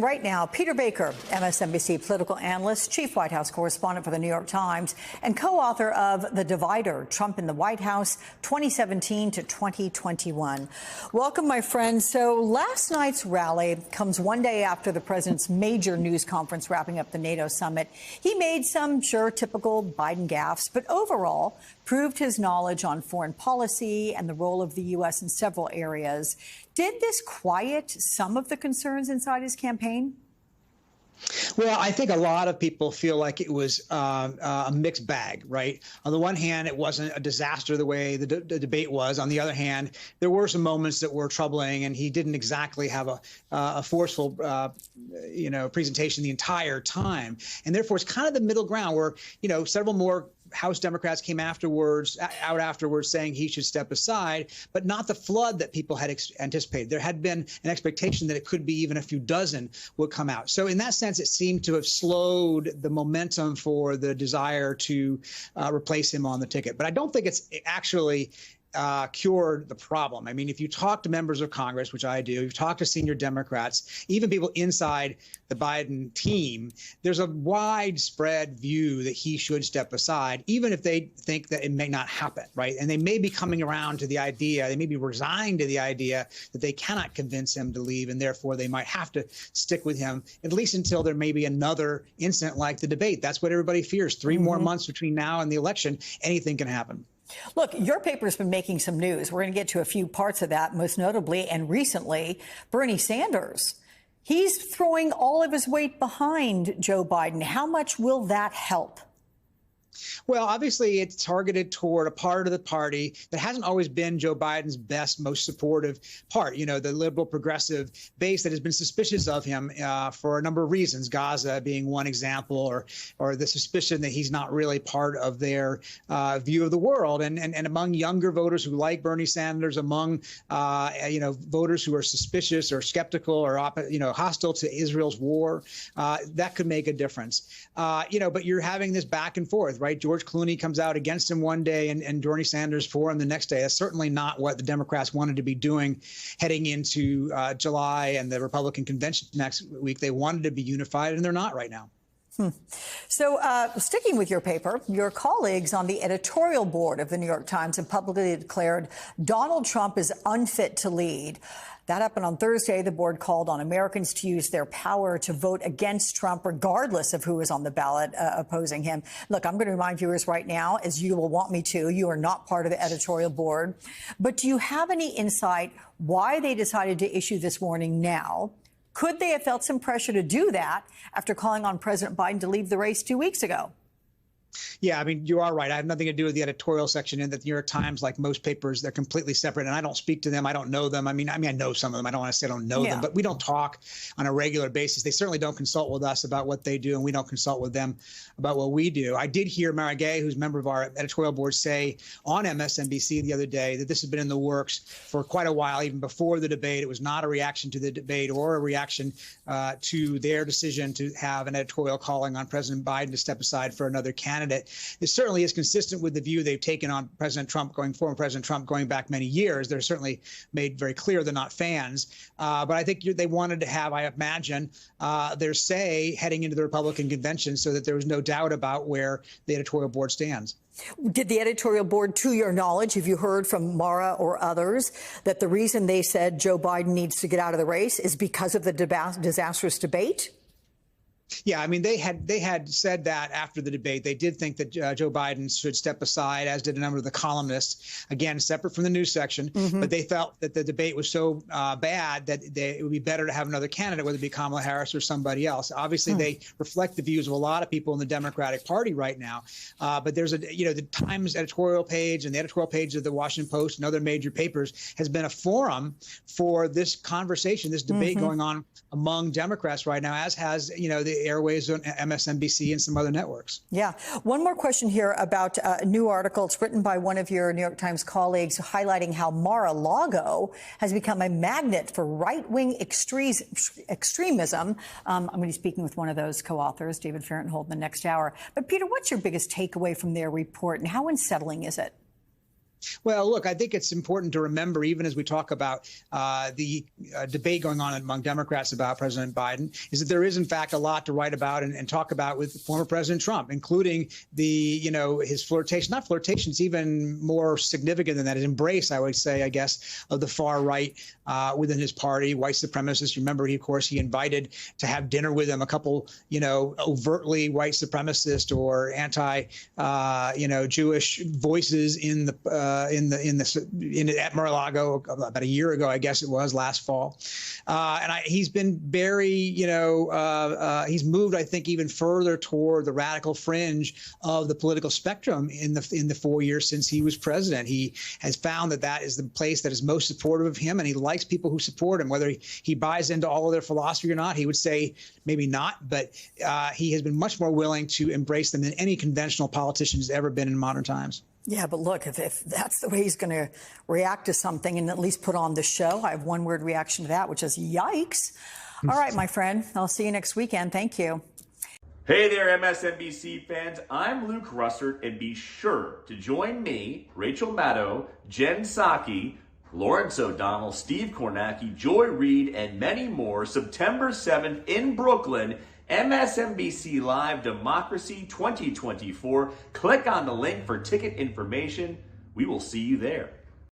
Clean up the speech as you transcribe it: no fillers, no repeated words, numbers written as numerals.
Right now, Peter Baker, MSNBC political analyst, chief White House correspondent for the New York Times, and co-author of The Divider, Trump in the White House, 2017 to 2021. Welcome, my friends. So last night's rally comes one day after the president's major news conference wrapping up the NATO summit. He made some, sure, typical Biden gaffes, but overall proved his knowledge on foreign policy and the role of the U.S. in several areas. Did this quiet some of the concerns inside his campaign? Well, I think a lot of people feel like it was a mixed bag, right? On the one hand, it wasn't a disaster the way the debate was. On the other hand, there were some moments that were troubling, and he didn't exactly have a forceful, presentation the entire time. And therefore, it's kind of the middle ground where, several more House Democrats came afterwards saying he should step aside, but not the flood that people had anticipated. There had been an expectation that it could be even a few dozen would come out. So in that sense, it seemed to have slowed the momentum for the desire to replace him on the ticket. But I don't think it's actually cured the problem. I mean, if you talk to members of Congress, which I do, you talk to senior Democrats, even people inside the Biden team, there's a widespread view that he should step aside, even if they think that it may not happen, right? And they may be coming around to the idea, they may be resigned to the idea that they cannot convince him to leave, and therefore they might have to stick with him, at least until there may be another incident like the debate. That's what everybody fears. Three more months between now and the election, anything can happen. Look, your paper's been making some news. We're going to get to a few parts of that, most notably and recently, Bernie Sanders. He's throwing all of his weight behind Joe Biden. How much will that help? Well, obviously, it's targeted toward a part of the party that hasn't always been Joe Biden's best, most supportive part. The liberal progressive base that has been suspicious of him for a number of reasons, Gaza being one example, or the suspicion that he's not really part of their view of the world. And among younger voters who like Bernie Sanders, among, voters who are suspicious or skeptical or, hostile to Israel's war, that could make a difference. But you're having this back and forth, right? George Clooney comes out against him one day and Bernie Sanders for him the next day. That's certainly not what the Democrats wanted to be doing heading into July and the Republican convention next week. They wanted to be unified, and they're not right now. So sticking with your paper, your colleagues on the editorial board of the New York Times have publicly declared Donald Trump is unfit to lead. That happened on Thursday. The board called on Americans to use their power to vote against Trump, regardless of who is on the ballot opposing him. Look, I'm going to remind viewers right now, as you will want me to, you are not part of the editorial board. But do you have any insight why they decided to issue this warning now? Could they have felt some pressure to do that after calling on President Biden to leave the race 2 weeks ago? Yeah, I mean, you are right. I have nothing to do with the editorial section in the New York Times. Like most papers, they're completely separate, and I don't speak to them. I don't know them. I mean, I know some of them. I don't want to say I don't know them, but we don't talk on a regular basis. They certainly don't consult with us about what they do, and we don't consult with them about what we do. I did hear Mara Gay, who's a member of our editorial board, say on MSNBC the other day that this has been in the works for quite a while, even before the debate. It was not a reaction to the debate or a reaction to their decision to have an editorial calling on President Biden to step aside for another candidate. It certainly is consistent with the view they've taken on President Trump going back many years. They're certainly made very clear they're not fans. But I think they wanted to have, I imagine, their say heading into the Republican convention so that there was no doubt about where the editorial board stands. Did the editorial board, to your knowledge, have you heard from Mara or others, that the reason they said Joe Biden needs to get out of the race is because of the disastrous debate? Yeah, I mean, they had said that after the debate. They did think that Joe Biden should step aside, as did a number of the columnists, again, separate from the news section. But they felt that the debate was so bad that it would be better to have another candidate, whether it be Kamala Harris or somebody else. Obviously, they reflect the views of a lot of people in the Democratic Party right now. But there's the Times editorial page and the editorial page of the Washington Post and other major papers has been a forum for this conversation, this debate going on among Democrats right now, as has, the airways on MSNBC and some other networks. Yeah. One more question here about a new article. It's written by one of your New York Times colleagues highlighting how Mar-a-Lago has become a magnet for right-wing extremism. I'm going to be speaking with one of those co-authors, David Fahrenthold, in the next hour. But, Peter, what's your biggest takeaway from their report, and how unsettling is it? Well, look, I think it's important to remember, even as we talk about the debate going on among Democrats about President Biden, is that there is, in fact, a lot to write about and talk about with former President Trump, including his flirtation, not flirtation, it's even more significant than that, his embrace, I would say, I guess, of the far right within his party, white supremacists. Remember, he invited to have dinner with him a couple, overtly white supremacist or Jewish voices at Mar-a-Lago about a year ago, I guess it was, last fall. He's been very, he's moved, I think, even further toward the radical fringe of the political spectrum in the 4 years since he was president. He has found that is the place that is most supportive of him, and he likes people who support him, whether he buys into all of their philosophy or not. He would say maybe not, but he has been much more willing to embrace them than any conventional politician has ever been in modern times. Yeah, but look, if that's the way he's going to react to something and at least put on the show, I have one word reaction to that, which is yikes. All right, my friend, I'll see you next weekend. Thank you. Hey there, MSNBC fans. I'm Luke Russert, and be sure to join me, Rachel Maddow, Jen Psaki, Lawrence O'Donnell, Steve Kornacki, Joy Reid, and many more September 7th in Brooklyn, MSNBC Live Democracy 2024. Click on the link for ticket information. We will see you there.